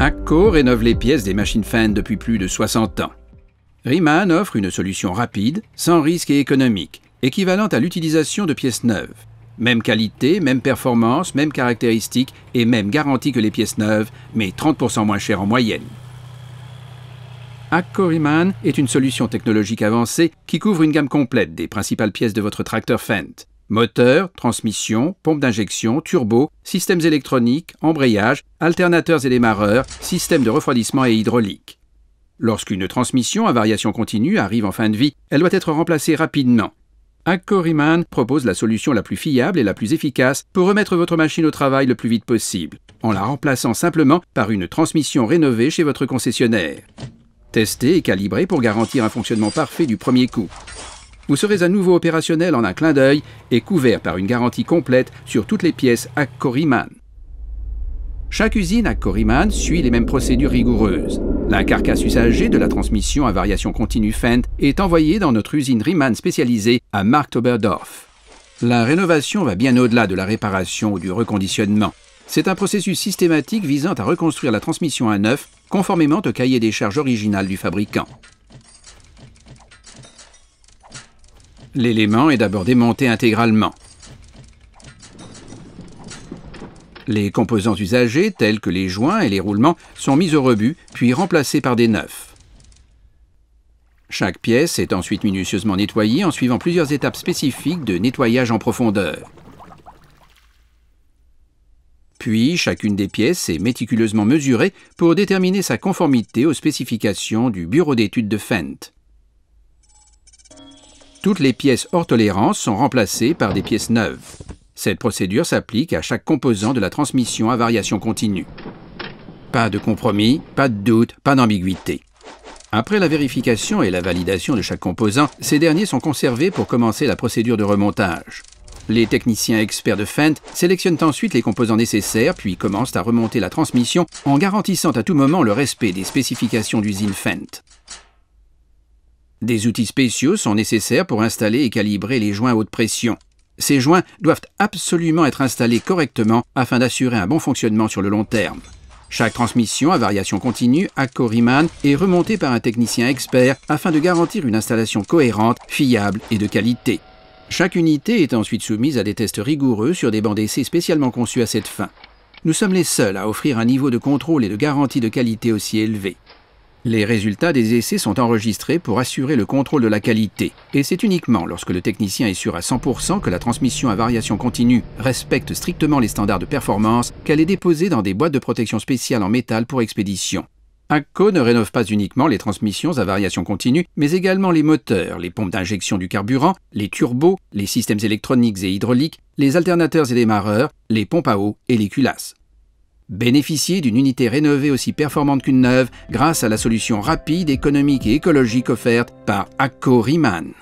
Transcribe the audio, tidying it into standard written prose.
AGCO rénove les pièces des machines Fendt depuis plus de 60 ans. Riemann offre une solution rapide, sans risque et économique, équivalente à l'utilisation de pièces neuves. Même qualité, même performance, même caractéristiques et même garantie que les pièces neuves, mais 30% moins cher en moyenne. AGCO Riemann est une solution technologique avancée qui couvre une gamme complète des principales pièces de votre tracteur Fendt. Moteur, transmission, pompe d'injection, turbo, systèmes électroniques, embrayage, alternateurs et démarreurs, système de refroidissement et hydraulique. Lorsqu'une transmission à variation continue arrive en fin de vie, elle doit être remplacée rapidement. AGCO Riemann propose la solution la plus fiable et la plus efficace pour remettre votre machine au travail le plus vite possible, en la remplaçant simplement par une transmission rénovée chez votre concessionnaire. Testée et calibrée pour garantir un fonctionnement parfait du premier coup. Vous serez à nouveau opérationnel en un clin d'œil et couvert par une garantie complète sur toutes les pièces AGCO Riemann. Chaque usine AGCO Riemann suit les mêmes procédures rigoureuses. La carcasse usagée de la transmission à variation continue Fendt est envoyée dans notre usine Riemann spécialisée à Marktoberdorf. La rénovation va bien au-delà de la réparation ou du reconditionnement. C'est un processus systématique visant à reconstruire la transmission à neuf, conformément au cahier des charges original du fabricant. L'élément est d'abord démonté intégralement. Les composants usagés, tels que les joints et les roulements, sont mis au rebut, puis remplacés par des neufs. Chaque pièce est ensuite minutieusement nettoyée en suivant plusieurs étapes spécifiques de nettoyage en profondeur. Puis, chacune des pièces est méticuleusement mesurée pour déterminer sa conformité aux spécifications du bureau d'études de Fendt. Toutes les pièces hors tolérance sont remplacées par des pièces neuves. Cette procédure s'applique à chaque composant de la transmission à variation continue. Pas de compromis, pas de doute, pas d'ambiguïté. Après la vérification et la validation de chaque composant, ces derniers sont conservés pour commencer la procédure de remontage. Les techniciens experts de Fendt sélectionnent ensuite les composants nécessaires puis commencent à remonter la transmission en garantissant à tout moment le respect des spécifications d'usine Fendt. Des outils spéciaux sont nécessaires pour installer et calibrer les joints haute pression. Ces joints doivent absolument être installés correctement afin d'assurer un bon fonctionnement sur le long terme. Chaque transmission à variation continue AGCO Riemann est remontée par un technicien expert afin de garantir une installation cohérente, fiable et de qualité. Chaque unité est ensuite soumise à des tests rigoureux sur des bancs d'essai spécialement conçus à cette fin. Nous sommes les seuls à offrir un niveau de contrôle et de garantie de qualité aussi élevé. Les résultats des essais sont enregistrés pour assurer le contrôle de la qualité, et c'est uniquement lorsque le technicien est sûr à 100% que la transmission à variation continue respecte strictement les standards de performance qu'elle est déposée dans des boîtes de protection spéciales en métal pour expédition. AGCO ne rénove pas uniquement les transmissions à variation continue, mais également les moteurs, les pompes d'injection du carburant, les turbos, les systèmes électroniques et hydrauliques, les alternateurs et démarreurs, les pompes à eau et les culasses. Bénéficiez d'une unité rénovée aussi performante qu'une neuve grâce à la solution rapide, économique et écologique offerte par AGCO Riemann.